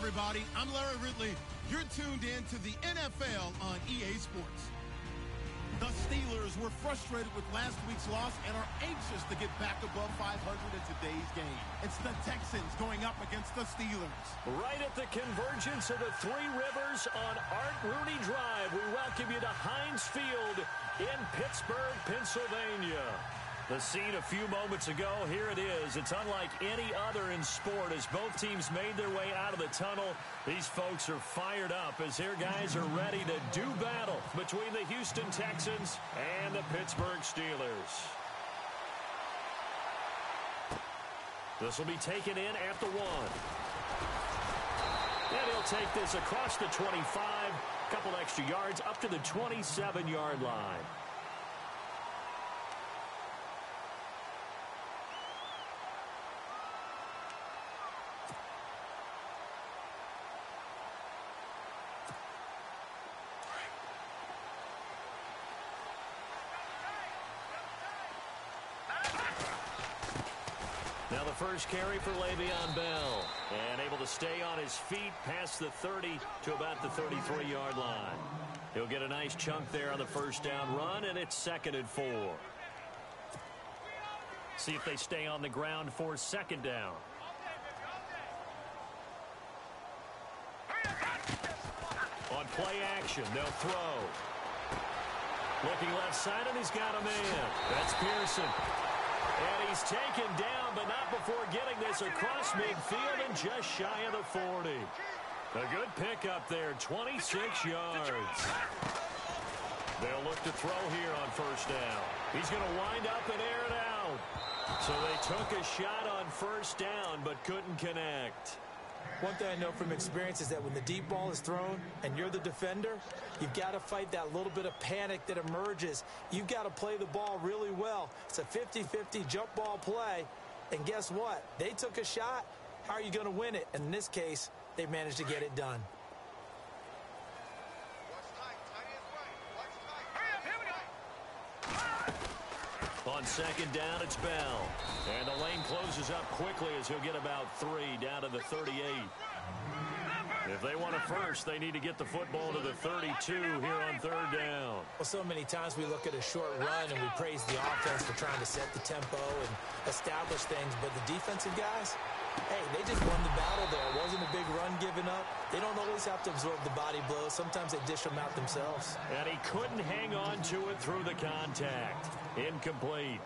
everybody. I'm Larry Ridley. You're tuned in to the NFL on EA Sports. The Steelers were frustrated with last week's loss and are anxious to get back above 500 in today's game. It's the Texans going up against the Steelers. Right at the convergence of the Three Rivers on Art Rooney Drive, we welcome you to Heinz Field in Pittsburgh, Pennsylvania. The scene a few moments ago, here it is. It's unlike any other in sport as both teams made their way out of the tunnel. These folks are fired up as their guys are ready to do battle between the Houston Texans and the Pittsburgh Steelers. This will be taken in at the 1. And he'll take this across the 25, a couple extra yards up to the 27-yard line. Now the first carry for Le'Veon Bell. And able to stay on his feet past the 30 to about the 33-yard line. He'll get a nice chunk there on the first down run, and it's 2nd and 4. See if they stay on the ground for 2nd down. On play action, they'll throw. Looking left side, and he's got a man. That's Pearson. And he's taken down, but not before getting this across midfield and just shy of the 40. A good pickup there, 26 yards. They'll look to throw here on first down. He's going to wind up and air it out. So they took a shot on first down, but couldn't connect. One thing I know from experience is that when the deep ball is thrown and you're the defender, you've got to fight that little bit of panic that emerges. You've got to play the ball really well. It's a 50-50 jump ball play. And guess what? They took a shot. How are you going to win it? And in this case, they managed to get it done. On 2nd down, it's Bell. And the lane closes up quickly as he'll get about 3 down to the 38. If they want a first, they need to get the football to the 32 here on 3rd down. Well, so many times we look at a short run and we praise the offense for trying to set the tempo and establish things. But the defensive guys, hey, they just won the battle there. It wasn't a big run given up. They don't always have to absorb the body blows. Sometimes they dish them out themselves. And he couldn't hang on to it through the contact. Incomplete.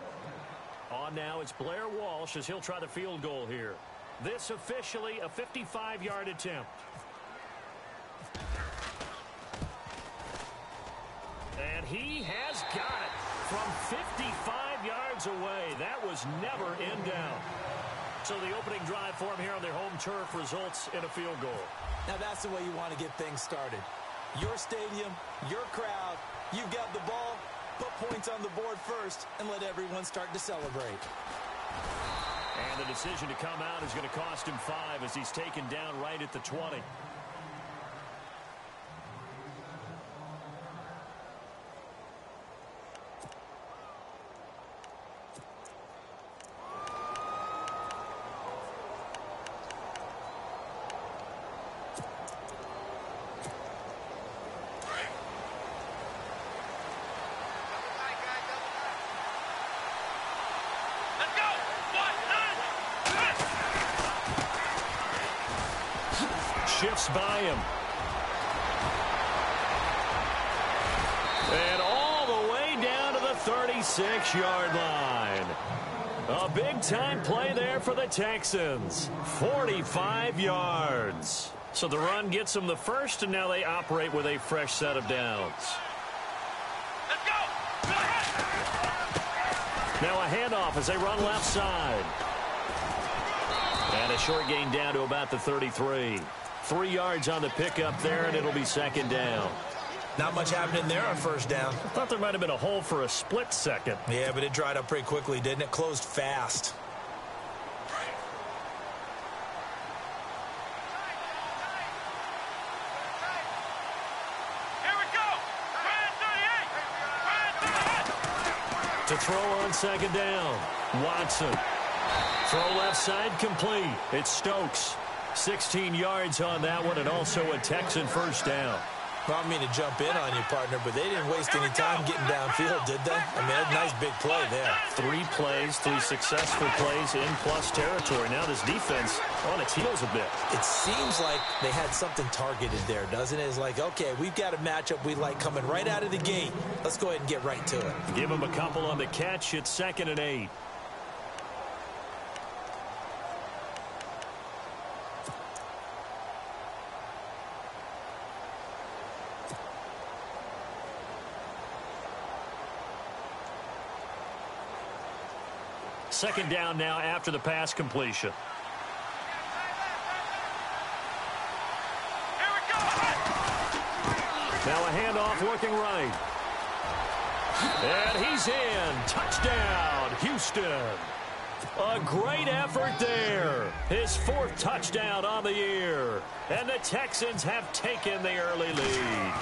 On now, it's Blair Walsh as he'll try the field goal here. This officially a 55-yard attempt. And he has got it from 55 yards away. That was never in doubt. So the opening drive for him here on their home turf results in a field goal. Now that's the way you want to get things started. Your stadium, your crowd, you've got the ball, put points on the board first, and let everyone start to celebrate. And the decision to come out is going to cost him 5 as he's taken down right at the 20. Shifts by him. And all the way down to the 36-yard line. A big-time play there for the Texans. 45 yards. So the run gets them the first, and now they operate with a fresh set of downs. Let's go! Now a handoff as they run left side. And a short gain down to about the 33. 3 yards on the pickup there, and it'll be 2nd down. Not much happening there on first down. I thought there might have been a hole for a split second. Yeah, but it dried up pretty quickly, didn't it? Closed fast. Here we go! To throw on 2nd down. Watson. Throw left side complete. It's Stokes. 16 yards on that one, and also a Texan first down. Well, I don't mean to jump in on you, partner, but they didn't waste any time getting downfield, did they? I mean, a nice big play there. 3 plays, 3 successful plays in plus territory. Now this defense on its heels a bit. It seems like they had something targeted there, doesn't it? It's like, okay, we've got a matchup we like coming right out of the gate. Let's go ahead and get right to it. Give them a couple on the catch. It's 2nd and 8. Second down now after the pass completion. Here we go. Now a handoff looking right. And he's in. Touchdown, Houston. A great effort there. His 4th touchdown on the year. And the Texans have taken the early lead.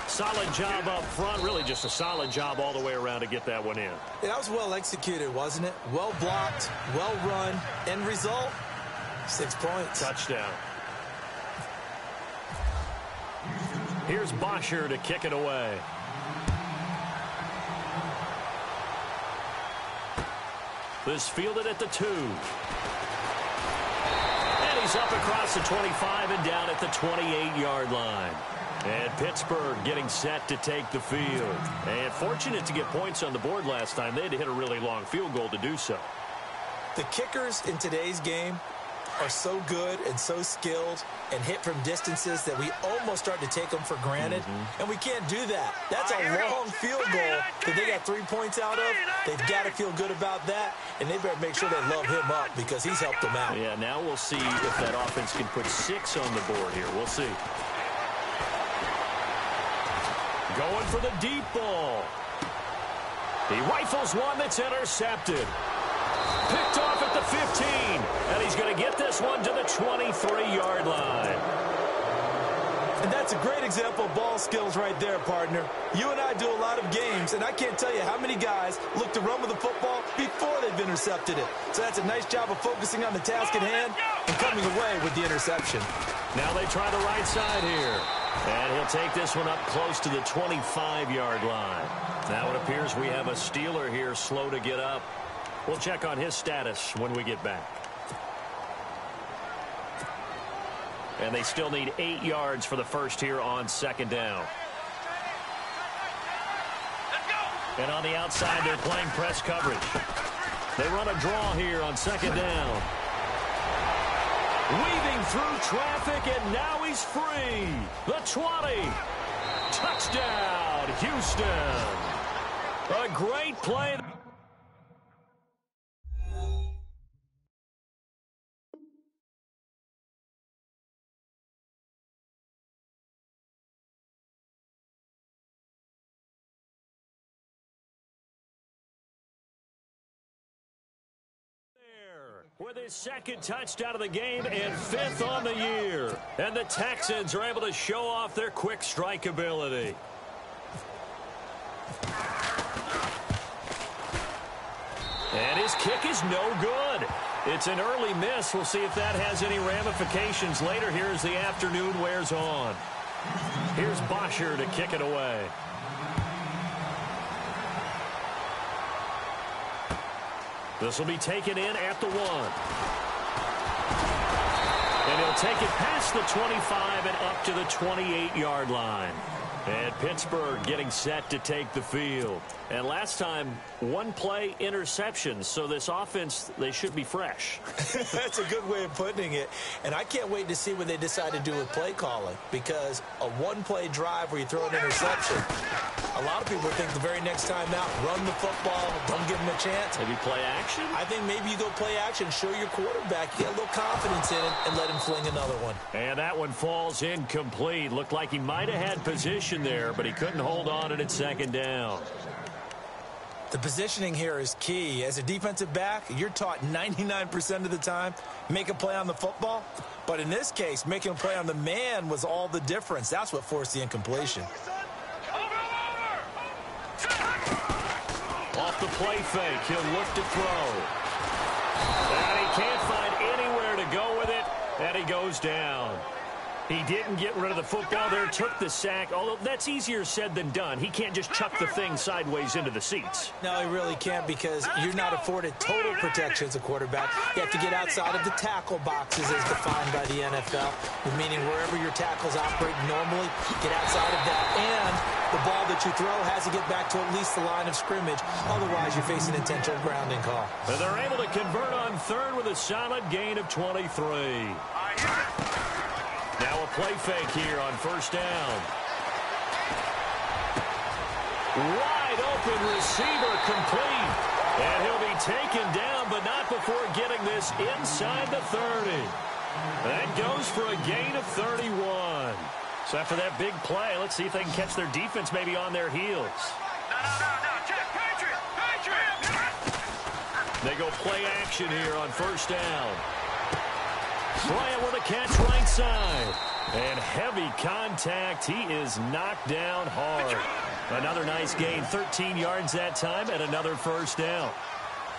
Solid job up front. Really just a solid job all the way around to get that one in. Yeah, that was well executed, wasn't it? Well blocked, well run. End result, 6 points. Touchdown. Here's Bosher to kick it away. This fielded at the 2. And he's up across the 25 and down at the 28-yard line. And Pittsburgh getting set to take the field. And fortunate to get points on the board last time. They had to hit a really long field goal to do so. The kickers in today's game are so good and so skilled and hit from distances that we almost start to take them for granted. And we can't do that. That's a long field goal that they got 3 points out of. They've got to feel good about that, and they better make sure they love him up because he's helped them out. Yeah, now we'll see if that offense can put 6 on the board here. We'll see. Going for the deep ball. He rifles one that's intercepted. Picked off at the 15. And he's going to get this one to the 23-yard line. And that's a great example of ball skills right there, partner. You and I do a lot of games, and I can't tell you how many guys look to run with the football before they've intercepted it. So that's a nice job of focusing on the task at hand and coming away with the interception. Now they try the right side here. And he'll take this one up close to the 25-yard line. Now it appears we have a Steeler here slow to get up. We'll check on his status when we get back. And they still need 8 yards for the first here on 2nd down. And on the outside, they're playing press coverage. They run a draw here on 2nd down. Weaving through traffic, and now he's free. The 20. Touchdown, Houston. A great play. With his 2nd touchdown of the game and 5th on the year. And the Texans are able to show off their quick strike ability. And his kick is no good. It's an early miss. We'll see if that has any ramifications later here as the afternoon wears on. Here's Bosher to kick it away. This will be taken in at the 1. And he'll take it past the 25 and up to the 28-yard line. And Pittsburgh getting set to take the field. And last time, 1 play interception. So this offense, they should be fresh. That's a good way of putting it. And I can't wait to see what they decide to do with play calling. Because a 1-play drive where you throw an interception, a lot of people think the very next time out, run the football, don't give them a chance. Maybe play action? I think maybe you go play action, show your quarterback, get a little confidence in it, and let him fling another one. And that one falls incomplete. Looked like he might have had position there, but he couldn't hold on at 2nd down. The positioning here is key. As a defensive back, you're taught 99% of the time, make a play on the football. But in this case, making a play on the man was all the difference. That's what forced the incompletion. Off the play fake, he'll look to throw. And he can't find anywhere to go with it. And he goes down. He didn't get rid of the football there, took the sack, although that's easier said than done. He can't just chuck the thing sideways into the seats. No, he really can't, because you're not afforded total protection as a quarterback. You have to get outside of the tackle boxes as defined by the NFL, meaning wherever your tackles operate normally, get outside of that. And the ball that you throw has to get back to at least the line of scrimmage. Otherwise, you're facing intentional grounding call. And they're able to convert on third with a solid gain of 23. Now a play fake here on first down. Wide open receiver complete. And he'll be taken down, but not before getting this inside the 30. That goes for a gain of 31. So after that big play, let's see if they can catch their defense maybe on their heels. No. Check. Patriot. They go play action here on first down. Bryant with a catch right side. And heavy contact. He is knocked down hard. Another nice gain. 13 yards that time and another first down.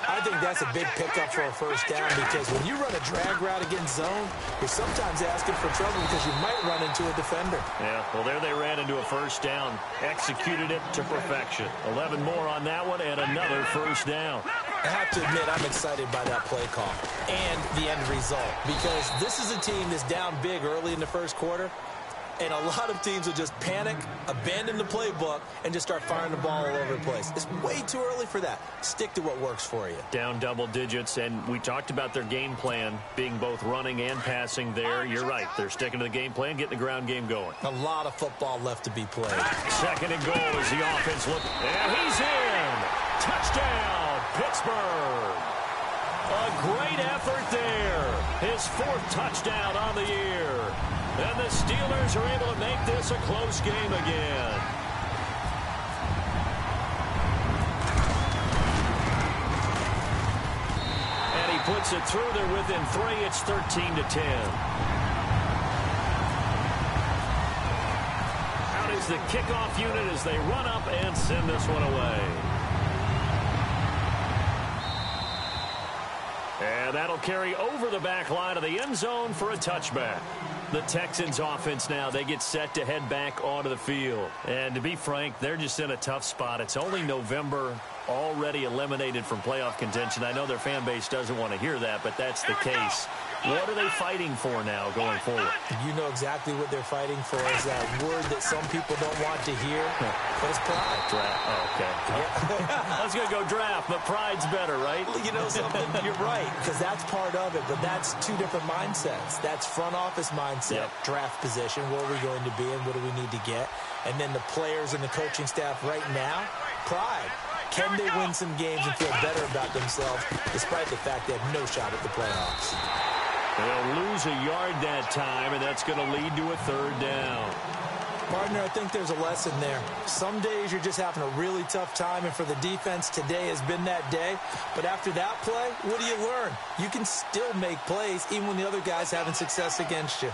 I think that's a big pickup for a first down, because when you run a drag route against zone, you're sometimes asking for trouble because you might run into a defender. Yeah, well, there they ran into a first down. Executed it to perfection. 11 more on that one and another first down. I have to admit, I'm excited by that play call and the end result, because this is a team that's down big early in the first quarter, and a lot of teams will just panic, abandon the playbook, and just start firing the ball all over the place. It's way too early for that. Stick to what works for you. Down double digits, and we talked about their game plan being both running and passing there. You're right. They're sticking to the game plan, getting the ground game going. A lot of football left to be played. Second and goal as the offense look. And he's in. Touchdown, Pittsburgh. A great effort there. His fourth touchdown on the year. And the Steelers are able to make this a close game again. And he puts it through there within 3. It's 13-10. Out is the kickoff unit as they run up and send this one away. And that'll carry over the back line of the end zone for a touchback. The Texans offense now, they get set to head back onto the field. And to be frank, they're just in a tough spot. It's only November, already eliminated from playoff contention. I know their fan base doesn't want to hear that, but that's the case. What are they fighting for now going forward? You know exactly what they're fighting for. Is that word that some people don't want to hear, but it's pride. Draft. Oh, okay. I was going to go draft, but pride's better, right? You know something? You're right, because that's part of it, but that's two different mindsets. That's front office mindset, draft position, where are we going to be and what do we need to get? And then the players and the coaching staff right now, pride. Can they win some games and feel better about themselves despite the fact they have no shot at the playoffs? They'll lose a yard that time, and that's going to lead to a third down. Partner, I think there's a lesson there. Some days you're just having a really tough time, and for the defense, today has been that day. But after that play, what do you learn? You can still make plays even when the other guy's having success against you.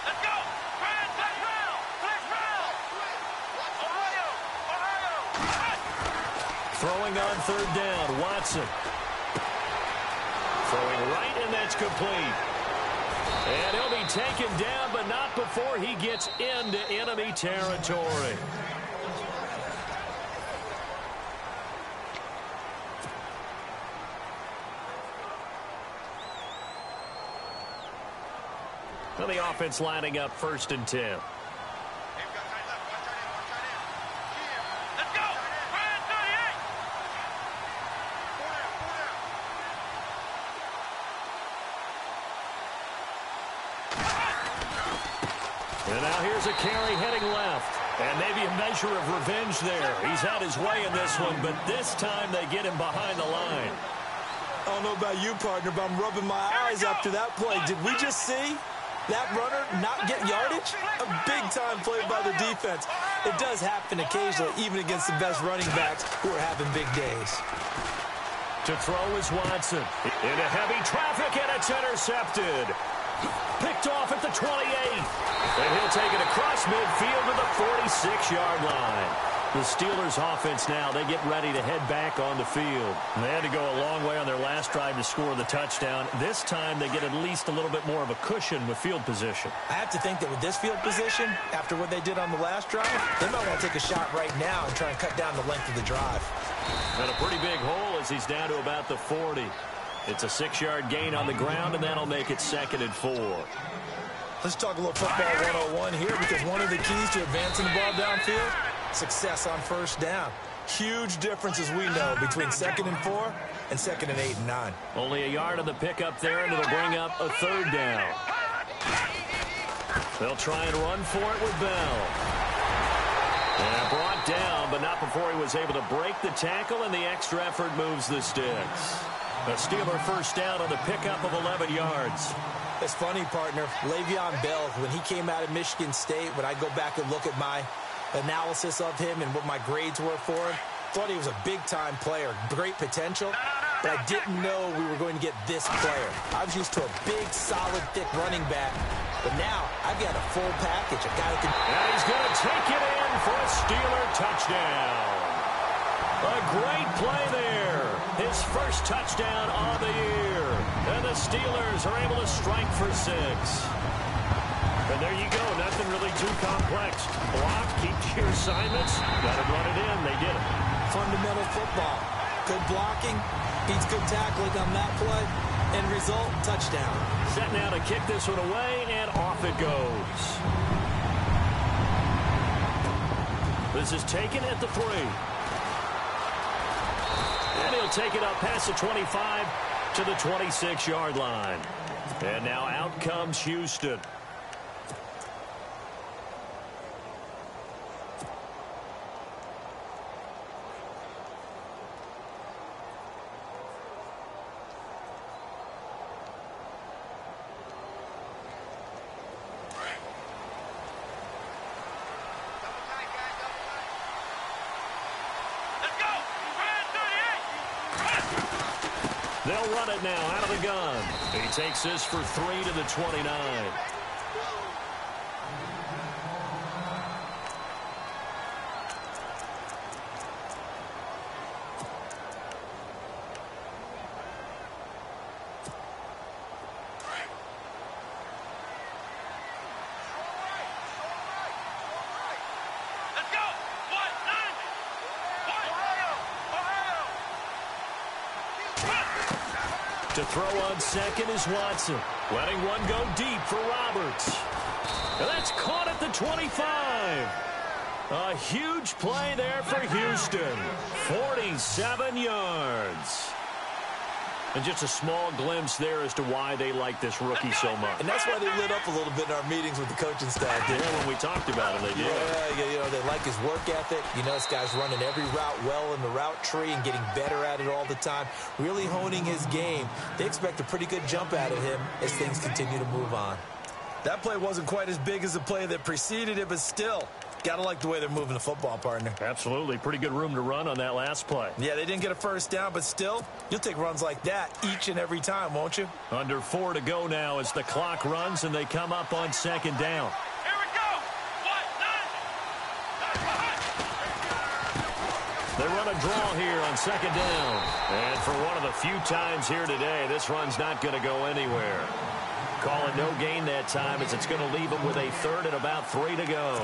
Let's go. Ohio. Throwing on third down, Watson. Throwing right, and that's complete. And he'll be taken down, but not before he gets into enemy territory. Well, the offense lining up 1st and 10. And now here's a carry heading left. And maybe a measure of revenge there. He's had his way in this one, but this time they get him behind the line. I don't know about you, partner, but I'm rubbing my eyes after that play. Did we just see that runner not get yardage? A big-time play by the defense. It does happen occasionally, even against the best running backs who are having big days. To throw is Watson. Into heavy traffic, and it's intercepted. Picked off at the 28. And he'll take it across midfield to the 46-yard line. The Steelers offense now, they get ready to head back on the field. And they had to go a long way on their last last drive to score the touchdown. This time they get at least a little bit more of a cushion with field position. I have to think that with this field position, after what they did on the last drive, they might want to take a shot right now and try and cut down the length of the drive. And a pretty big hole as he's down to about the 40. It's a 6-yard gain on the ground, and that'll make it 2nd and 4. Let's talk a little football 101 here, because one of the keys to advancing the ball downfield, success on first down. Huge difference, as we know, between 2nd and 4 and 2nd and 8 and 9. Only a yard on the pickup there, and it'll bring up a 3rd down. They'll try and run for it with Bell. And brought down, but not before he was able to break the tackle, and the extra effort moves the sticks. A Steeler first down on the pickup of 11 yards. It's funny, partner. Le'Veon Bell, when he came out of Michigan State, when I go back and look at my analysis of him and what my grades were for him, thought he was a big-time player, great potential, but I didn't know we were going to get this player. I was used to a big, solid, thick running back, but now I've got a full package, a guy who can... And he's going to take it in for a Steeler touchdown. A great play there. His first touchdown on the year. And the Steelers are able to strike for 6. And there you go. Nothing really too complex. Block, keep your assignments. Got to run it in. They did it. Fundamental football. Good blocking beats good tackling on that play. End result, touchdown. Set now to kick this one away, and off it goes. This is taken at the 3. And he'll take it up past the 25 to the 26-yard line. And now out comes Houston. They'll run it now out of the gun. He takes this for 3 to the 29. To throw on second is Watson. Letting one go deep for Roberts. And that's caught at the 25. A huge play there for Houston. 47 yards. And just a small glimpse there as to why they like this rookie so much. And that's why they lit up a little bit in our meetings with the coaching staff. Yeah, when we talked about it, they did. Yeah, you know, they like his work ethic. You know, this guy's running every route well in the route tree and getting better at it all the time. Really honing his game. They expect a pretty good jump out of him as things continue to move on. That play wasn't quite as big as the play that preceded it, but still, gotta like the way they're moving the football, partner. Absolutely. Pretty good room to run on that last play. Yeah, they didn't get a first down, but still, you'll take runs like that each and every time, won't you? Under 4 to go now as the clock runs and they come up on second down. Here we go. They run a draw here on second down. And for one of the few times here today, this run's not going to go anywhere. Call it no gain that time as it's going to leave them with a 3rd and about 3 to go.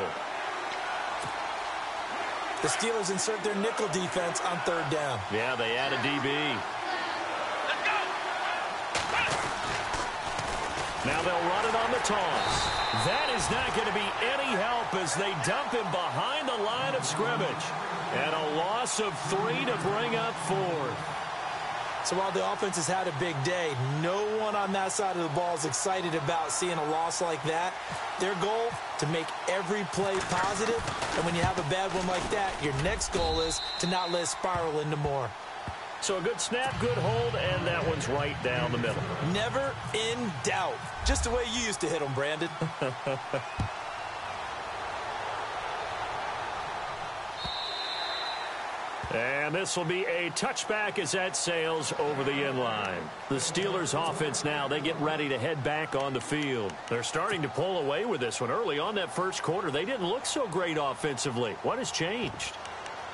The Steelers insert their nickel defense on 3rd down. Yeah, they add a DB. Let's go. Now they'll run it on the toss. That is not going to be any help as they dump him behind the line of scrimmage. And a loss of 3 to bring up 4th. So while the offense has had a big day, no one on that side of the ball is excited about seeing a loss like that. Their goal, to make every play positive. And when you have a bad one like that, your next goal is to not let it spiral into more. So a good snap, good hold, and that one's right down the middle. Never in doubt. Just the way you used to hit them, Brandon. And this will be a touchback as that sails over the end line. The Steelers offense now, they get ready to head back on the field. They're starting to pull away with this one. Early on that first quarter, they didn't look so great offensively. What has changed?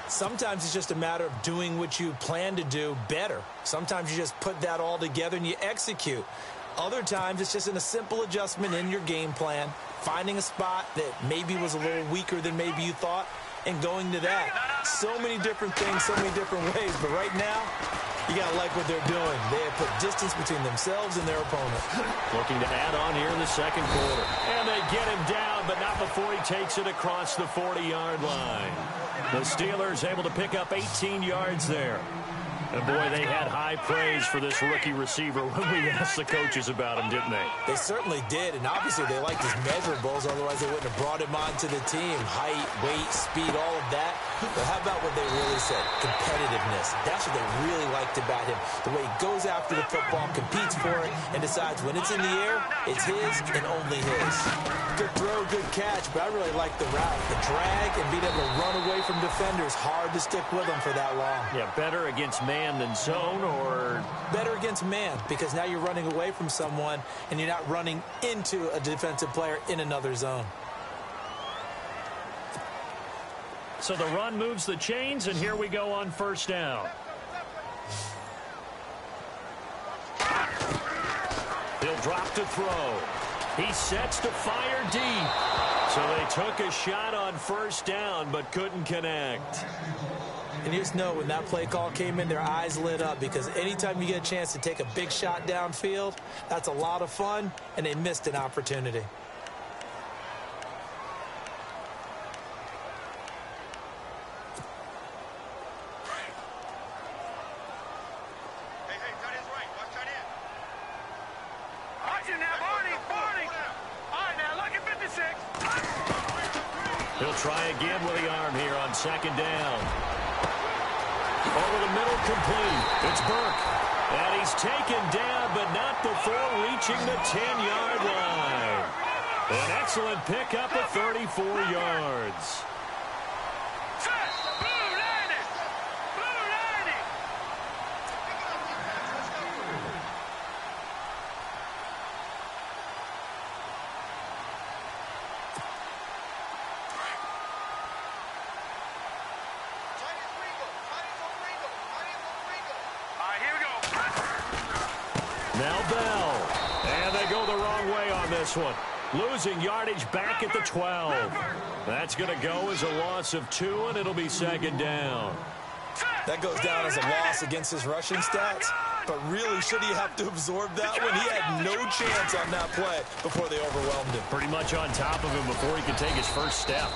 Sometimes it's just a matter of doing what you plan to do better. Sometimes you just put that all together and you execute. Other times it's just in a simple adjustment in your game plan, finding a spot that maybe was a little weaker than maybe you thought, and going to that. So many different things, so many different ways. But right now, you got to like what they're doing. They have put distance between themselves and their opponent. Looking to add on here in the second quarter. And they get him down, but not before he takes it across the 40-yard line. The Steelers able to pick up 18 yards there. And, boy, they had high praise for this rookie receiver when we asked the coaches about him, didn't they? They certainly did, and obviously they liked his measurables, otherwise they wouldn't have brought him onto the team. Height, weight, speed, all of that. But how about what they really said? Competitiveness. That's what they really liked about him. The way he goes after the football, competes for it, and decides when it's in the air, it's his and only his. Good throw, good catch, but I really like the route. The drag and being able to run away from defenders, hard to stick with him for that long. Yeah, better against man than zone, or better against man, because now you're running away from someone and you're not running into a defensive player in another zone. So the run moves the chains, and here we go on first down. He'll drop to throw. He sets to fire deep. So they took a shot on first down but couldn't connect. And you just know when that play call came in, their eyes lit up, because anytime you get a chance to take a big shot downfield, that's a lot of fun, and they missed an opportunity. He'll try again with the arm here on second down. Over the middle, complete. It's Burke. And he's taken down, but not before reaching the 10-yard line. An excellent pickup of 34 yards. One. Losing yardage back at the 12. That's going to go as a loss of 2, and it'll be second down. That goes down as a loss against his rushing stats, but really, should he have to absorb that one? He had no chance on that play before they overwhelmed him. Pretty much on top of him before he could take his first step.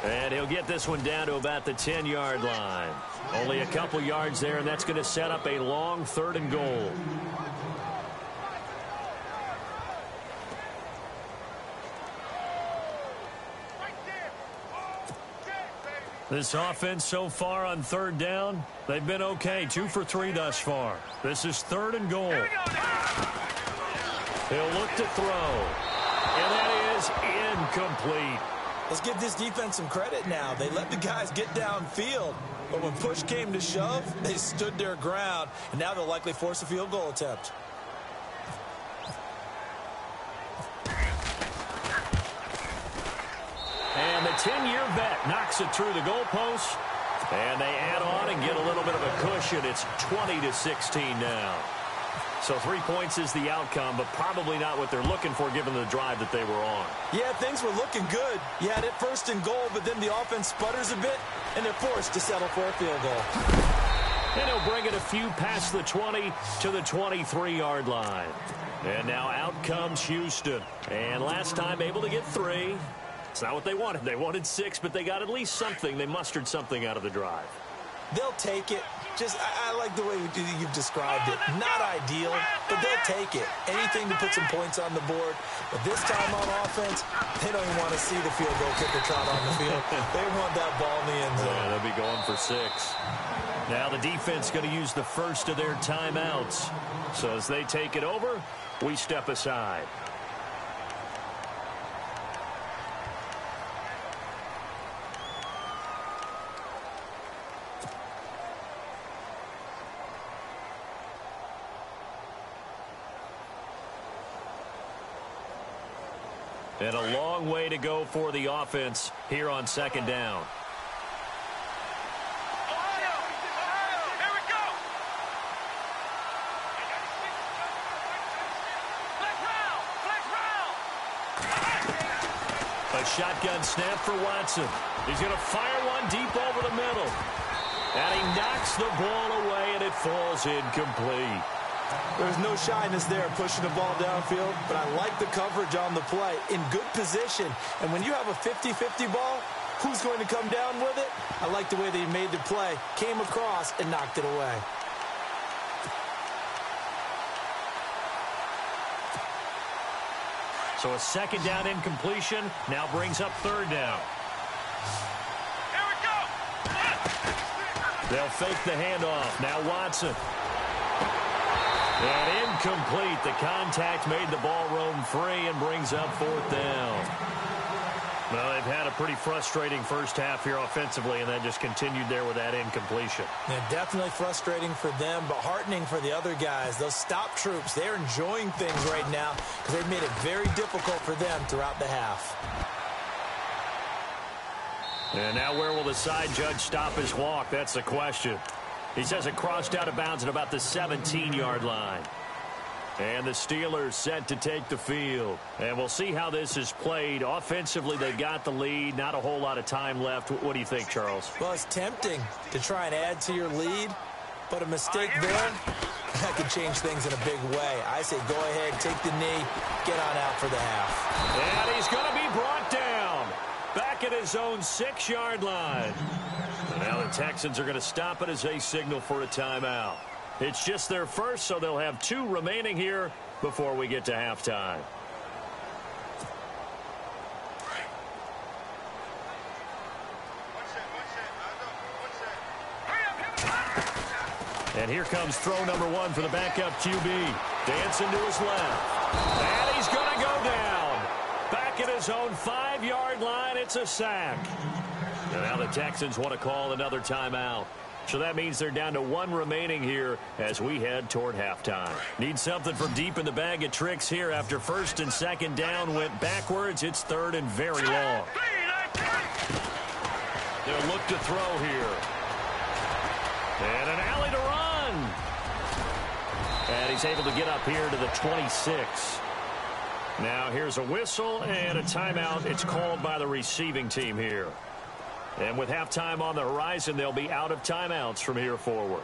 And he'll get this one down to about the 10-yard line. Only a couple yards there, and that's going to set up a long 3rd and goal. This offense so far on 3rd down, they've been okay. 2 for 3 thus far. This is 3rd and goal. He'll look to throw. And that is incomplete. Let's give this defense some credit now. They let the guys get downfield. But when push came to shove, they stood their ground. And now they'll likely force a field goal attempt. And the 10-year vet knocks it through the goalpost. And they add on and get a little bit of a cushion. It's 20-16 now. So 3 points is the outcome, but probably not what they're looking for given the drive that they were on. Yeah, things were looking good. You had it 1st and goal, but then the offense sputters a bit, and they're forced to settle for a field goal. And he'll bring it a few past the 20 to the 23-yard line. And now out comes Houston. And last time able to get 3. It's not what they wanted. They wanted 6, but they got at least something. They mustered something out of the drive. They'll take it. Just, I like the way you've described it. Not ideal, but they'll take it. Anything to put some points on the board. But this time on offense, they don't even want to see the field goal kicker trot on the field. They want that ball in the end zone. Yeah, they'll be going for 6. Now the defense going to use the first of their timeouts. So as they take it over, we step aside. And a long way to go for the offense here on second down. A shotgun snap for Watson. He's going to fire one deep over the middle. And he knocks the ball away, and it falls incomplete. There's no shyness there pushing the ball downfield, but I like the coverage on the play. In good position. And when you have a 50-50 ball, who's going to come down with it? I like the way that he made the play, came across, and knocked it away. So a second down incompletion now brings up third down. Here we go. They'll fake the handoff. Now Watson. And incomplete. The contact made the ball roam free and brings up fourth down. Well, they've had a pretty frustrating first half here offensively, and that just continued there with that incompletion. Yeah, definitely frustrating for them, but heartening for the other guys. Those stop troops, they're enjoying things right now because they've made it very difficult for them throughout the half. And now where will the side judge stop his walk? That's the question. He says it crossed out of bounds at about the 17-yard line. And the Steelers set to take the field. And we'll see how this is played. Offensively, they've got the lead. Not a whole lot of time left. What do you think, Charles? Well, it's tempting to try and add to your lead, but a mistake there, that could change things in a big way. I say go ahead, take the knee, get on out for the half. And he's going to be brought down. Back at his own 6-yard line. And now the Texans are going to stop it as they signal for a timeout. It's just their first, so they'll have 2 remaining here before we get to halftime. And here comes throw number 1 for the backup QB. Dancing to his left. And he's going to go down. Back at his own 5-yard line, it's a sack. And now the Texans want to call another timeout. So that means they're down to 1 remaining here as we head toward halftime. Need something from deep in the bag of tricks here after first and second down went backwards. It's third and very long. They'll look to throw here. And an alley to run. And he's able to get up here to the 26. Now here's a whistle and a timeout. It's called by the receiving team here. And with halftime on the horizon, they'll be out of timeouts from here forward.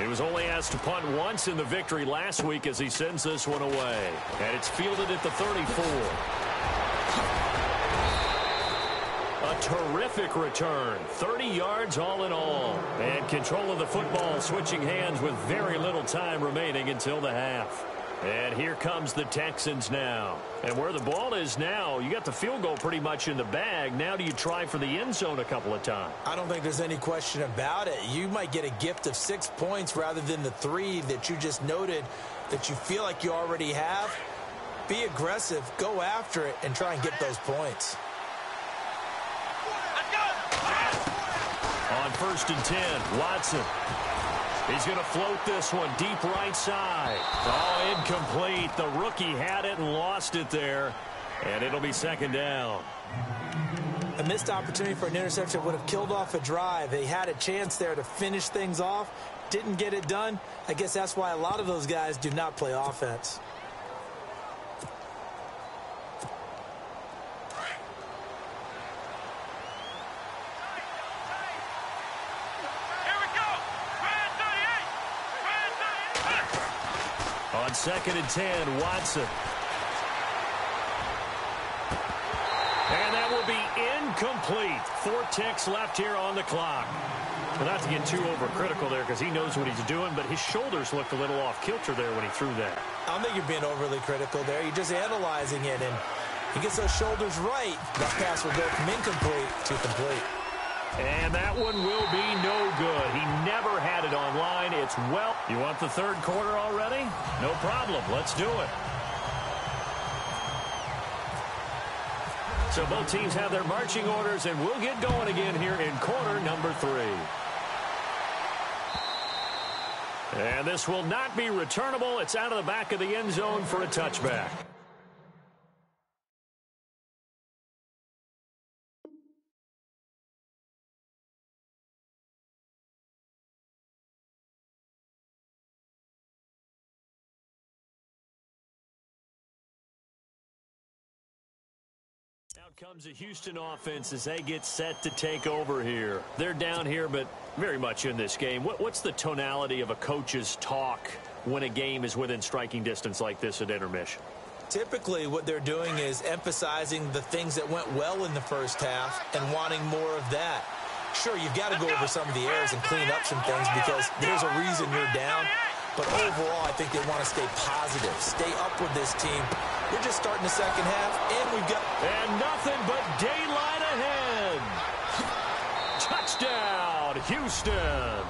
He was only asked to punt once in the victory last week as he sends this one away. And it's fielded at the 34. A terrific return. 30 yards all in all. And control of the football switching hands with very little time remaining until the half. And here comes the Texans now. And where the ball is now, you got the field goal pretty much in the bag. Now do you try for the end zone a couple of times? I don't think there's any question about it. You might get a gift of 6 points rather than the 3 that you just noted that you feel like you already have. Be aggressive, go after it, and try and get those points. On first and 10, Watson. He's going to float this one deep right side. Oh, incomplete. The rookie had it and lost it there. And it'll be second down. A missed opportunity for an interception would have killed off a drive. They had a chance there to finish things off. Didn't get it done. I guess that's why a lot of those guys do not play offense. On second and 10, Watson. And that will be incomplete. 4 ticks left here on the clock. Well, not to get too overcritical there because he knows what he's doing, but his shoulders looked a little off kilter there when he threw that. I don't think you're being overly critical there. You're just analyzing it, and he gets those shoulders right. That pass will go from incomplete to complete. And that one will be no good. He never had it on line. It's well. You want the third quarter already? No problem. Let's do it. So both teams have their marching orders, and we'll get going again here in quarter number 3. And this will not be returnable. It's out of the back of the end zone for a touchback. Comes the Houston offense as they get set to take over here. They're down here, but very much in this game. What's the tonality of a coach's talk when a game is within striking distance like this at intermission? Typically, what they're doing is emphasizing the things that went well in the first half and wanting more of that. Sure, you've got to go over some of the errors and clean up some things because there's a reason you're down. But overall, I think they want to stay positive, stay up with this team. We're just starting the second half, and we've got... And nothing but daylight ahead. Touchdown, Houston.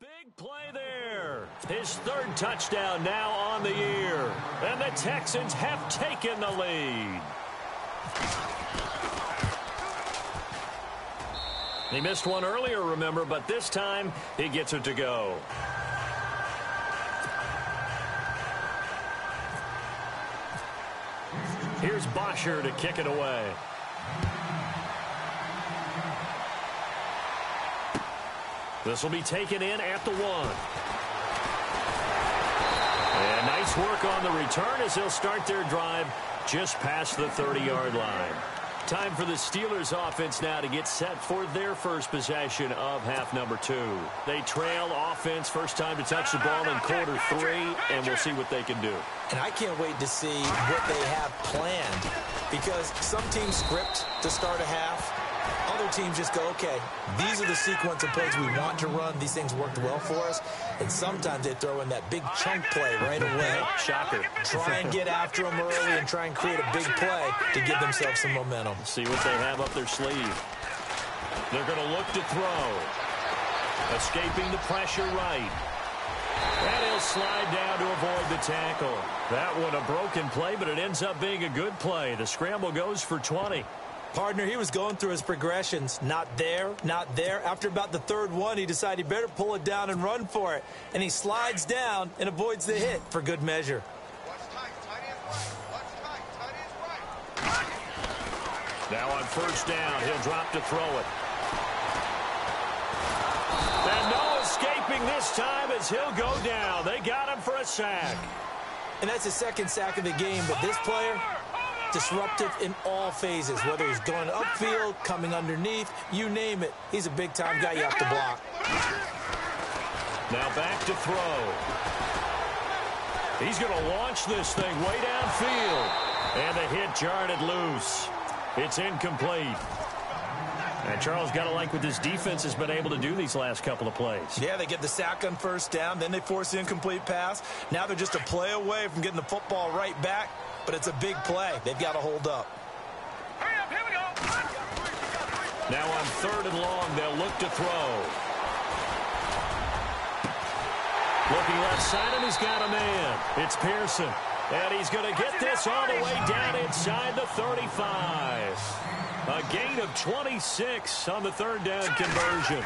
Big play there. His third touchdown now on the year. And the Texans have taken the lead. He missed one earlier, remember, but this time he gets it to go. Here's Bosher to kick it away. This will be taken in at the 1. And nice work on the return as they'll start their drive just past the 30-yard line. Time for the Steelers offense now to get set for their first possession of half number 2. They trail offense, first time to touch the ball in quarter 3, and we'll see what they can do. And I can't wait to see what they have planned because some teams script to start a half. Other teams just go, okay, these are the sequence of plays we want to run. These things worked well for us. And sometimes they throw in that big chunk play right away. Shocker. Try and get after them early and try and create a big play to give themselves some momentum. See what they have up their sleeve. They're going to look to throw. Escaping the pressure right. And he'll slide down to avoid the tackle. That one a broken play, but it ends up being a good play. The scramble goes for 20. Partner, he was going through his progressions. Not there, not there. After about the third one, he decided he better pull it down and run for it. And he slides down and avoids the hit for good measure. Now on first down, he'll drop to throw it. And no escaping this time as he'll go down. They got him for a sack. And that's his second sack of the game, but this player... disruptive in all phases, whether he's going upfield, coming underneath, you name it. He's a big-time guy you have to block. Now back to throw. He's going to launch this thing way downfield. And the hit jarred it loose. It's incomplete. And Charles, got to like what this defense has been able to do these last couple of plays. Yeah, they get the sack on first down, then they force the incomplete pass. Now they're just a play away from getting the football right back. But it's a big play. They've got to hold up. Hurry up, here we go. Now on third and long, they'll look to throw. Looking left side, and he's got a man. It's Pearson. And he's going to get this all the way down inside the 35. A gain of 26 on the third down conversion.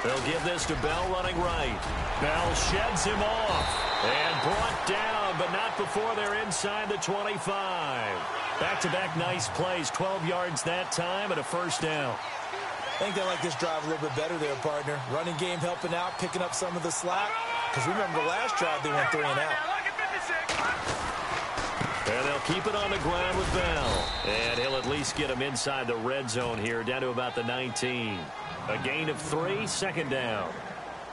They'll give this to Bell running right. Bell sheds him off. And brought down, but not before they're inside the 25. Back-to-back nice plays, 12 yards that time, and a first down. I think they like this drive a little bit better there, partner. Running game helping out, picking up some of the slack. Because remember the last drive, they went 3 and out. And they'll keep it on the ground with Bell. And he'll at least get him inside the red zone here, down to about the 19. A gain of 3, second down.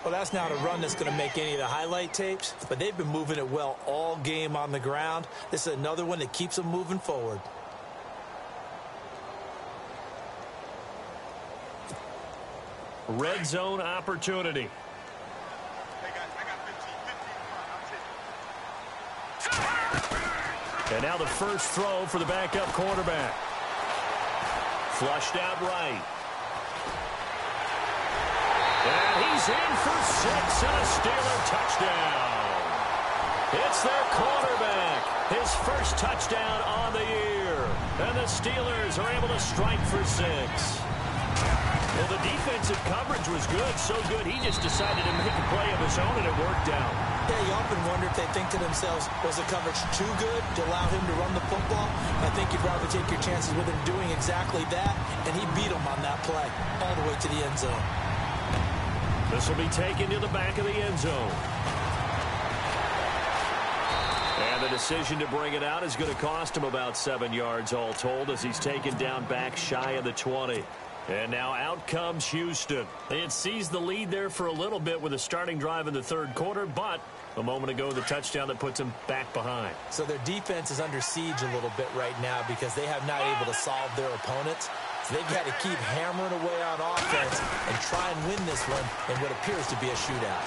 Well, that's not a run that's going to make any of the highlight tapes, but they've been moving it well all game on the ground. This is another one that keeps them moving forward. Red zone opportunity. And now the first throw for the backup quarterback. Flushed out right. And he's in for 6 and a Steeler touchdown. It's their quarterback. His first touchdown on the year. And the Steelers are able to strike for 6. Well, the defensive coverage was good, so good he just decided to make a play of his own, and it worked out. Yeah, you often wonder if they think to themselves, was the coverage too good to allow him to run the football? I think you'd rather take your chances with him doing exactly that, and he beat him on that play all the way to the end zone. This will be taken to the back of the end zone. And the decision to bring it out is going to cost him about 7 yards all told as he's taken down back shy of the 20. And now out comes Houston. They had seized the lead there for a little bit with a starting drive in the third quarter, but a moment ago the touchdown that puts them back behind. So their defense is under siege a little bit right now because they have not able to solve their opponents. So they've got to keep hammering away on offense and try and win this one in what appears to be a shootout.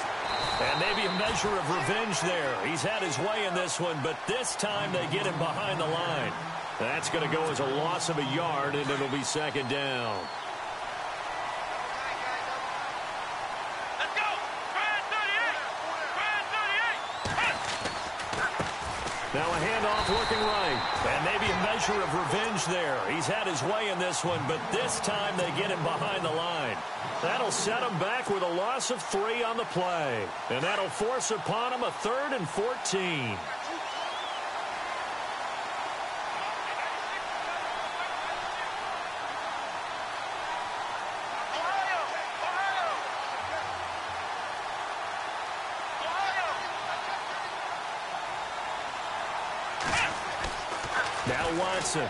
And maybe a measure of revenge there. He's had his way in this one, but this time they get him behind the line. That's going to go as a loss of a yard, and it'll be second down. Let's go! Brad 38! Now a handoff looking right. And maybe a measure of revenge there. He's had his way in this one, but this time they get him behind the line. That'll set him back with a loss of 3 on the play. And that'll force upon him a 3rd and 14. Now Watson.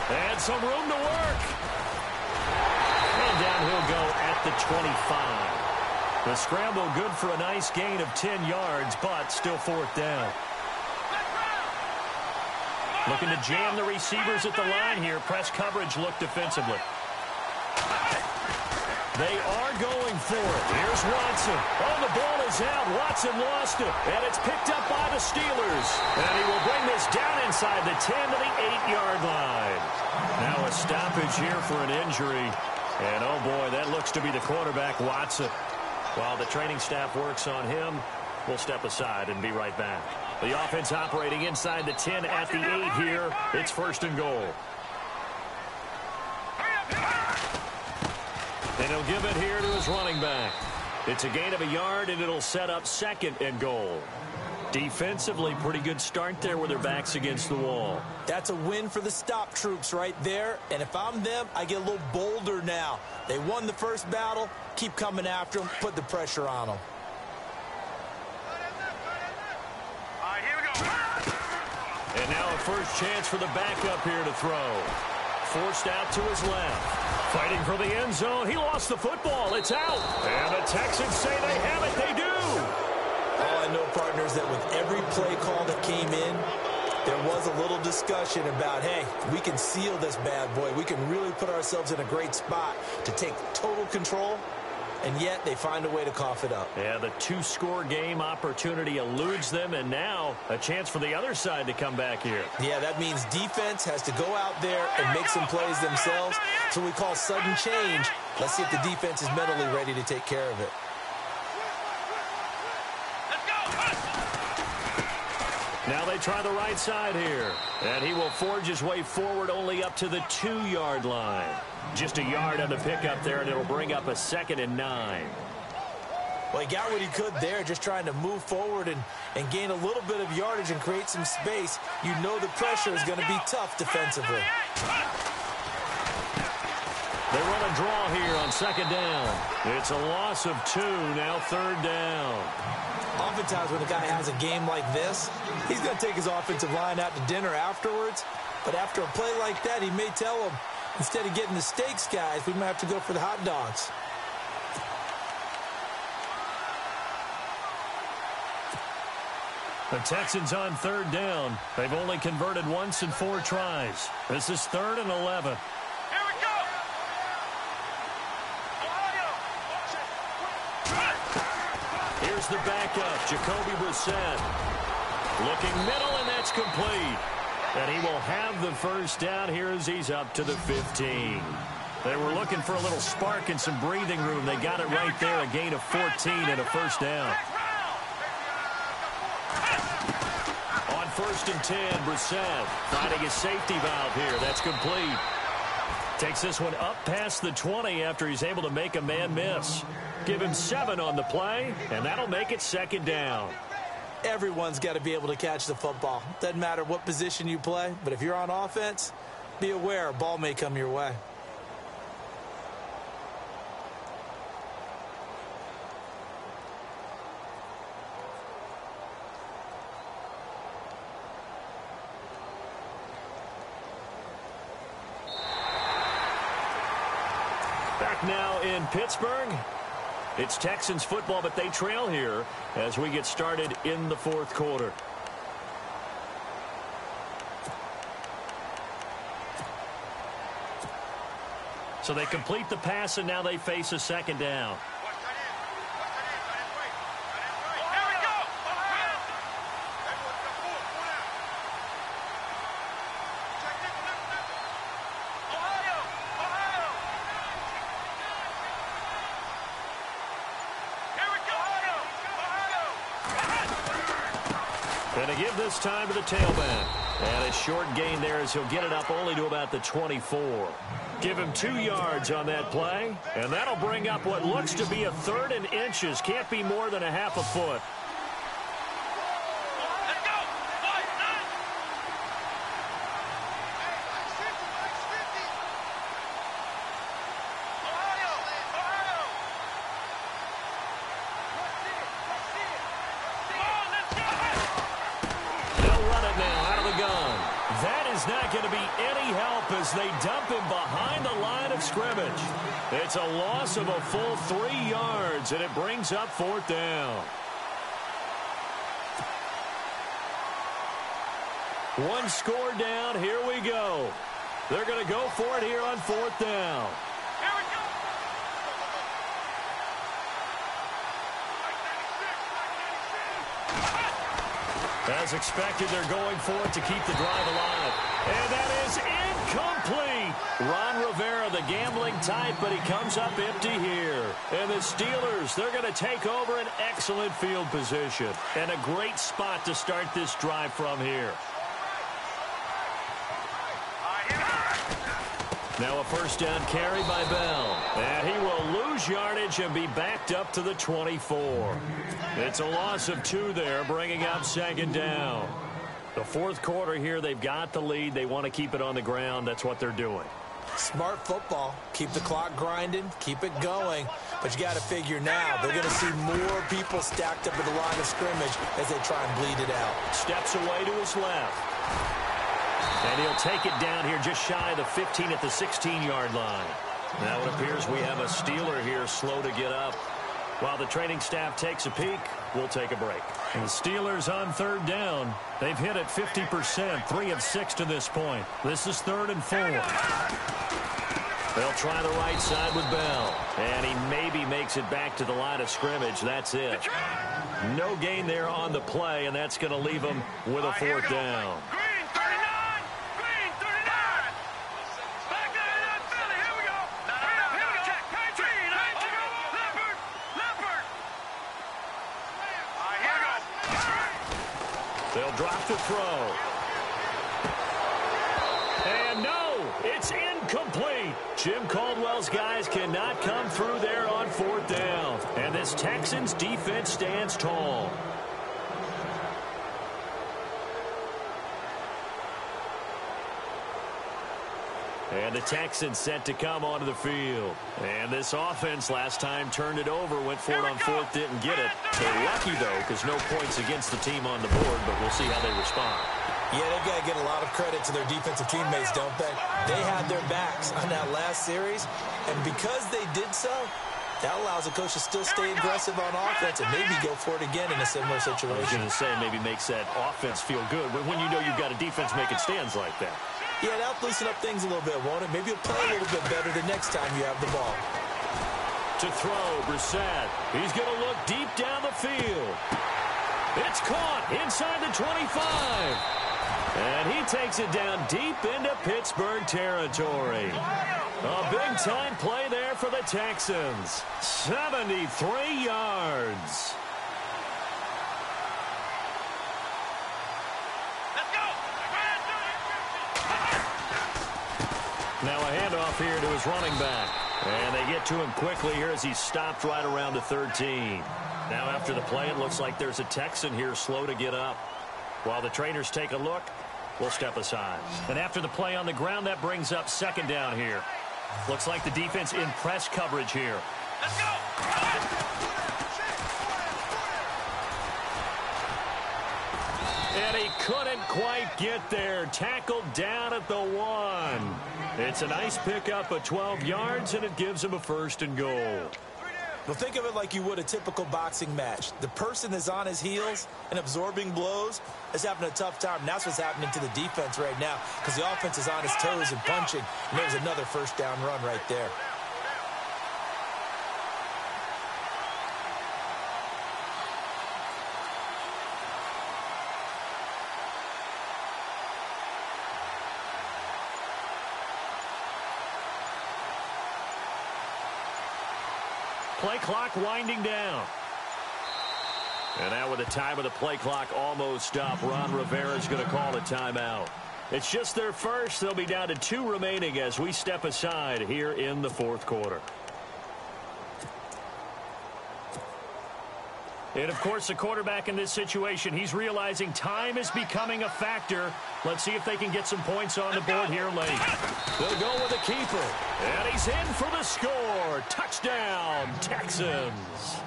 And some room to work. And down he'll go at the 25. The scramble good for a nice gain of 10 yards, but still 4th down. Looking to jam the receivers at the line here. Press coverage look defensively. They are going for it. Here's Watson. Oh, the ball is out. Watson lost it. And it's picked up by the Steelers. And he will bring this down inside the 10 to the 8-yard line. Now a stoppage here for an injury. And, oh, boy, that looks to be the quarterback, Watson. While the training staff works on him, we'll step aside and be right back. The offense operating inside the 10 at the 8 here. It's 1st and goal. And he'll give it here to his running back. It's a gain of a yard, and it'll set up 2nd and goal. Defensively, pretty good start there with their backs against the wall. That's a win for the stop troops right there. And if I'm them, I get a little bolder now. They won the first battle. Keep coming after them. Put the pressure on them. All right, here we go. And now a first chance for the backup here to throw. Forced out to his left. Fighting for the end zone. He lost the football. It's out. And the Texans say they have it. They do. Oh, I know, partners, that with every play call that came in, there was a little discussion about, hey, we can seal this bad boy. We can really put ourselves in a great spot to take total control, and yet they find a way to cough it up. Yeah, the 2-score game opportunity eludes them, and now a chance for the other side to come back here. Yeah, that means defense has to go out there and make some plays themselves. That's what we call sudden change. Let's see if the defense is mentally ready to take care of it. Now they try the right side here. And he will forge his way forward only up to the 2-yard line. Just a yard on the pickup there, and it'll bring up a 2nd and 9. Well, he got what he could there, just trying to move forward and gain a little bit of yardage and create some space. You know the pressure is going to be tough defensively. They run a draw here on 2nd down. It's a loss of 2, now 3rd down. Oftentimes when a guy has a game like this, he's going to take his offensive line out to dinner afterwards. But after a play like that, he may tell them, instead of getting the steaks, guys, we might have to go for the hot dogs. The Texans on 3rd down. They've only converted once in 4 tries. This is 3rd and 11. Here's the backup, Jacoby Brissett. Looking middle, and that's complete. And he will have the first down here as he's up to the 15. They were looking for a little spark and some breathing room. They got it right there, a gain of 14 and a first down. On 1st and 10, Brissett finding his safety valve here. That's complete. Takes this one up past the 20 after he's able to make a man miss. Give him 7 on the play, and that'll make it 2nd down. Everyone's got to be able to catch the football. Doesn't matter what position you play, but if you're on offense, be aware a ball may come your way. Back now in Pittsburgh. It's Texans football, but they trail here as we get started in the 4th quarter. So they complete the pass, and now they face a 2nd down. And to give this time to the tailback. And a short gain there as he'll get it up only to about the 24. Give him 2 yards on that play. And that'll bring up what looks to be a 3rd and inches. Can't be more than a half a foot. Not going to be any help as they dump him behind the line of scrimmage. It's a loss of a full 3 yards, and it brings up 4th down. One score down. Here we go. They're going to go for it here on 4th down. As expected, they're going for it to keep the drive alive. And that is incomplete. Ron Rivera, the gambling type, but he comes up empty here. And the Steelers, they're going to take over an excellent field position. And a great spot to start this drive from here. Now a 1st down carry by Bell. And he will lose yardage and be backed up to the 24. It's a loss of 2 there, bringing up 2nd down. The 4th quarter here, they've got the lead. They want to keep it on the ground. That's what they're doing. Smart football. Keep the clock grinding. Keep it going. But you got to figure now, they're going to see more people stacked up at the line of scrimmage as they try and bleed it out. Steps away to his left. And he'll take it down here just shy of the 15 at the 16-yard line. Now it appears we have a Steeler here slow to get up. While the training staff takes a peek, we'll take a break. And the Steelers on 3rd down. They've hit it 50%, 3 of 6 to this point. This is 3rd and 4. They'll try the right side with Bell. And he maybe makes it back to the line of scrimmage. That's it. No gain there on the play, and that's going to leave him with a 4th down. They'll drop the throw. And no, it's incomplete. Jim Caldwell's guys cannot come through there on 4th down. And this Texans defense stands tall. And the Texans set to come onto the field. And this offense last time turned it over, went for it on 4th, didn't get it. They're lucky, though, because no points against the team on the board, but we'll see how they respond. Yeah, they've got to get a lot of credit to their defensive teammates, don't they? They had their backs on that last series, and because they did so, that allows the coach to still stay aggressive on offense and maybe go for it again in a similar situation. I was going to say maybe makes that offense feel good when you know you've got a defense making stands like that. Yeah, that'll loosen up things a little bit, won't it? Maybe you'll play a little bit better the next time you have the ball. To throw, Brissett. He's going to look deep down the field. It's caught inside the 25. And he takes it down deep into Pittsburgh territory. A big-time play there for the Texans. 73 yards. Now a handoff here to his running back. And they get to him quickly here as he's stopped right around the 13. Now after the play, it looks like there's a Texan here slow to get up. While the trainers take a look, we'll step aside. And after the play on the ground, that brings up second down here. Looks like the defense in press coverage here. Let's go! And he couldn't quite get there. Tackled down at the 1. It's a nice pickup of 12 yards, and it gives him a first and goal. Well, think of it like you would a typical boxing match. The person is on his heels and absorbing blows is having a tough time. And that's what's happening to the defense right now because the offense is on his toes and punching. And there's another first down run right there. Play clock winding down. And now with the time of the play clock almost up, Ron Rivera's going to call a timeout. It's just their first. They'll be down to 2 remaining as we step aside here in the fourth quarter. And, of course, the quarterback in this situation, he's realizing time is becoming a factor. Let's see if they can get some points on the board here late. They'll go with the keeper. And he's in for the score. Touchdown, Texans.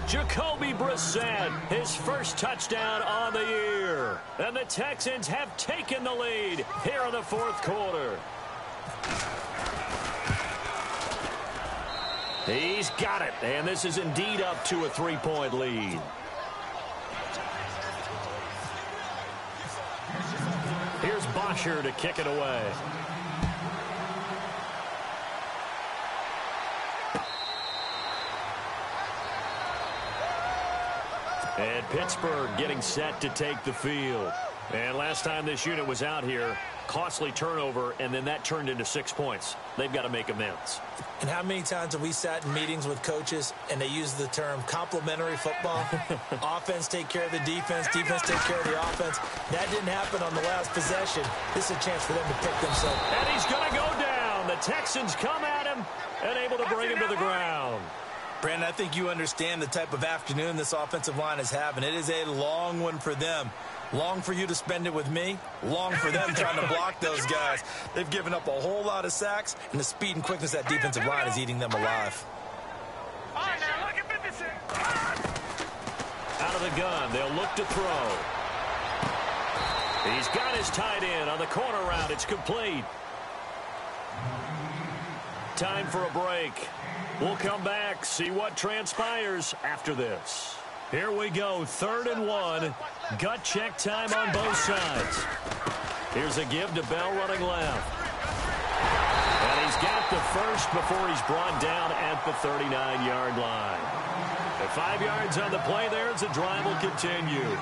Jacoby Brissett, his first touchdown on the year. And the Texans have taken the lead here in the fourth quarter. He's got it, and this is indeed up to a 3-point lead. Here's Bosher to kick it away. And Pittsburgh getting set to take the field. And last time this unit was out here, costly turnover, and then that turned into 6 points. They've got to make amends. And how many times have we sat in meetings with coaches and they use the term complementary football? Offense take care of the defense, defense take care of the offense. That didn't happen on the last possession. This is a chance for them to pick themselves. And he's going to go down. The Texans come at him and able to bring him to the ground. Brandon, I think you understand the type of afternoon this offensive line is having. It is a long one for them. Long for you to spend it with me. Long for them trying to block those guys. They've given up a whole lot of sacks, and the speed and quickness of that defensive line is eating them alive. All right, now look at this. Out of the gun, they'll look to throw. He's got his tight end on the corner route. It's complete. Time for a break. We'll come back, see what transpires after this. Here we go, 3rd and 1. Gut check time on both sides. Here's a give to Bell running left. And he's got the first before he's brought down at the 39-yard line. At 5 yards on the play there as the drive will continue.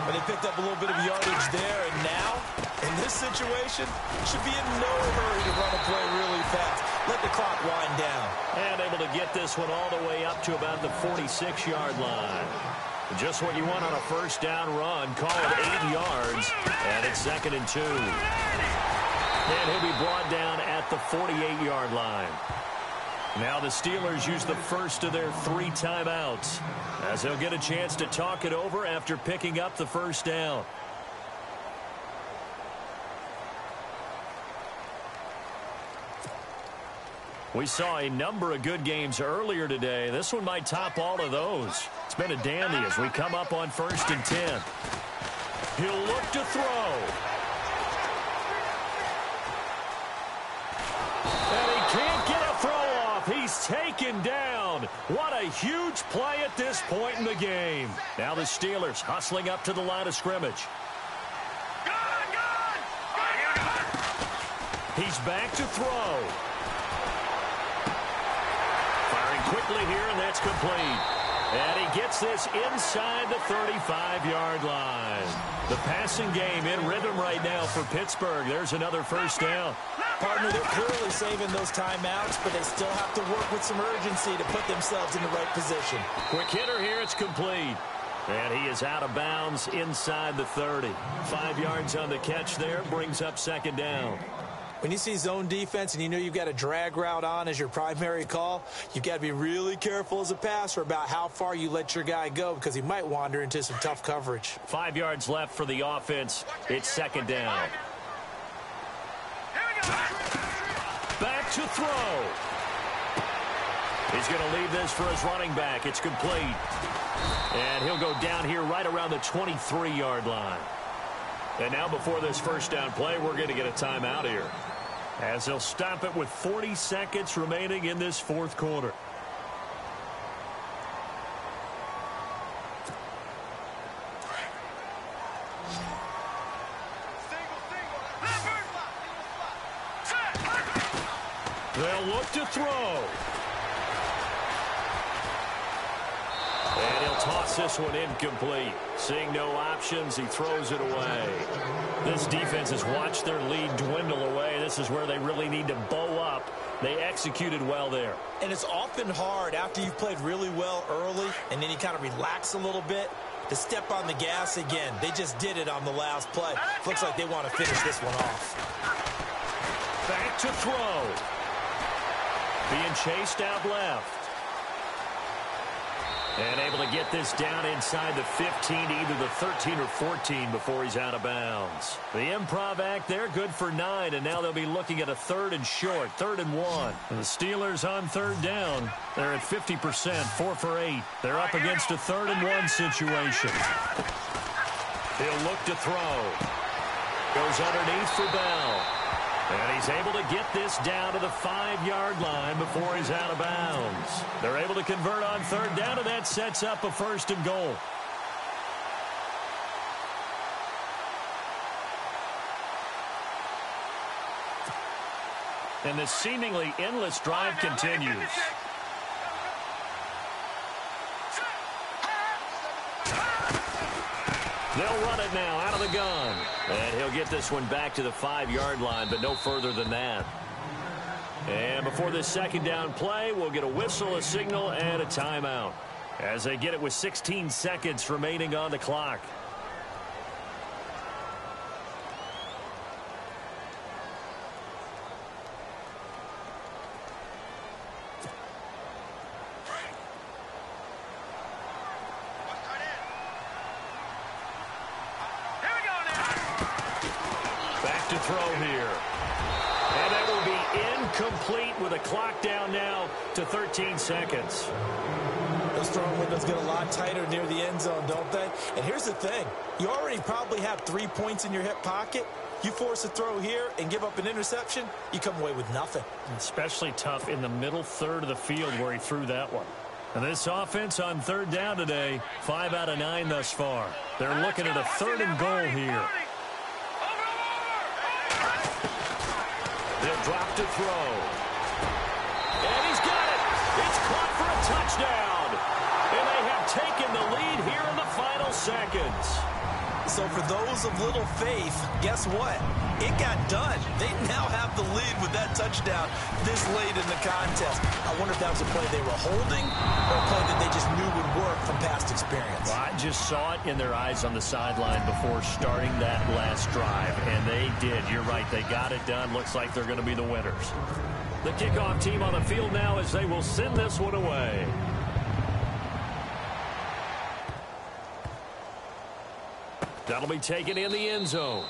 But they picked up a little bit of yardage there, and now, in this situation, should be in no hurry to run a play really fast. Let the clock wind down. And able to get this one all the way up to about the 46-yard line. Just what you want on a first down run. Call it 8 yards, and it's 2nd and 2. And he'll be brought down at the 48-yard line. Now the Steelers use the first of their 3 timeouts as they'll get a chance to talk it over after picking up the first down. We saw a number of good games earlier today. This one might top all of those. It's been a dandy as we come up on 1st and 10. He'll look to throw. And he can't get a throw off. He's taken down. What a huge play at this point in the game. Now the Steelers hustling up to the line of scrimmage. He's back to throw. Quickly here, and that's complete. And he gets this inside the 35-yard line. The passing game in rhythm right now for Pittsburgh. There's another first down. Partner, they're clearly saving those timeouts, but they still have to work with some urgency to put themselves in the right position. Quick hitter here, it's complete. And he is out of bounds inside the 30. 5 yards on the catch there, brings up 2nd down. When you see zone defense and you know you've got a drag route on as your primary call, you've got to be really careful as a passer about how far you let your guy go because he might wander into some tough coverage. 5 yards left for the offense. It's second down. Back to throw. He's going to leave this for his running back. It's complete. And he'll go down here right around the 23-yard line. And now before this first down play, we're going to get a timeout here, as they'll stop it with 40 seconds remaining in this fourth quarter. They'll look to throw. And he'll toss this one incomplete. Seeing no options, he throws it away. This defense has watched their lead dwindle away. This is where they really need to bow up. They executed well there. And it's often hard after you've played really well early and then you kind of relax a little bit to step on the gas again. They just did it on the last play. Looks like they want to finish this one off. Back to throw. Being chased out left. And able to get this down inside the 15 to either the 13 or 14 before he's out of bounds. The improv act there, good for 9, and now they'll be looking at a 3rd and short, 3rd and 1. And the Steelers on 3rd down. They're at 50%, 4 for 8. They're up against a 3rd and 1 situation. He'll look to throw. Goes underneath for Bell. And he's able to get this down to the 5-yard line before he's out of bounds. They're able to convert on 3rd down, and that sets up a 1st and goal. And this seemingly endless drive continues. They'll run it now out of the gun. And he'll get this one back to the 5-yard line, but no further than that. And before this second down play, we'll get a whistle, a signal, and a timeout, as they get it with 16 seconds remaining on the clock. To throw here. And that will be incomplete with a clock down now to 13 seconds. Those throwing windows get a lot tighter near the end zone, don't they? And here's the thing. You already probably have 3 points in your hip pocket. You force a throw here and give up an interception, you come away with nothing. Especially tough in the middle third of the field where he threw that one. And this offense on 3rd down today, 5 out of 9 thus far. They're looking at a 3rd and goal here. They'll drop to throw. And he's got it. It's caught for a touchdown. And they have taken the lead here in the final seconds. So for those of little faith, guess what? It got done. They now have the lead with that touchdown this late in the contest. I wonder if that was a play they were holding or a play that they just knew would work from past experience. Well, I just saw it in their eyes on the sideline before starting that last drive, and they did. You're right. They got it done. Looks like they're going to be the winners. The kickoff team on the field now as they will send this one away. That'll be taken in the end zone.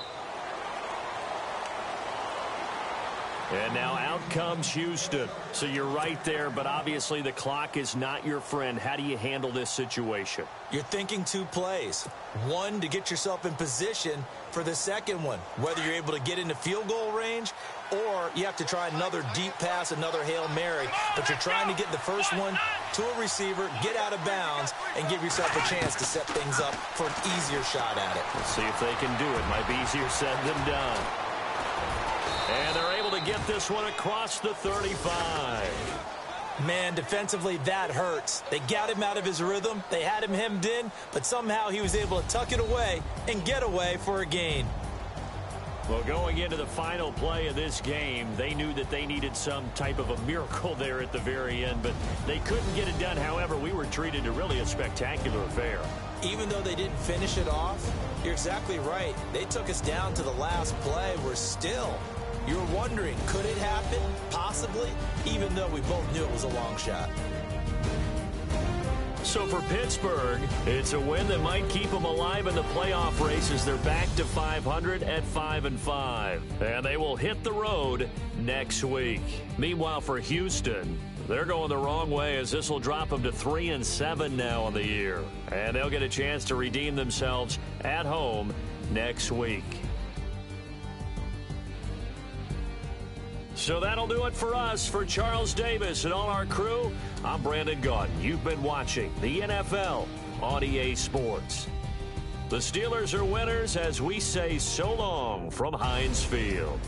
And now out comes Houston. So you're right there, but obviously the clock is not your friend. How do you handle this situation? You're thinking 2 plays. One, to get yourself in position for the second one, whether you're able to get into field goal range or you have to try another deep pass, another Hail Mary. But you're trying to get the first one to a receiver, get out of bounds, and give yourself a chance to set things up for an easier shot at it. Let's see if they can do it. Might be easier said than done. And they're able to get this one across the 35. Man, defensively, that hurts. They got him out of his rhythm. They had him hemmed in, but somehow he was able to tuck it away and get away for a gain. Well, going into the final play of this game, they knew that they needed some type of a miracle there at the very end, but they couldn't get it done. However, we were treated to really a spectacular affair. Even though they didn't finish it off, you're exactly right. They took us down to the last play. We're still You're wondering, could it happen? Possibly, even though we both knew it was a long shot. So for Pittsburgh, it's a win that might keep them alive in the playoff race as they're back to 500 at 5-5. And they will hit the road next week. Meanwhile, for Houston, they're going the wrong way as this will drop them to 3-7 now on the year. And they'll get a chance to redeem themselves at home next week. So that'll do it for us. For Charles Davis and all our crew, I'm Brandon Gaudin. You've been watching the NFL on EA Sports. The Steelers are winners as we say so long from Heinz Field.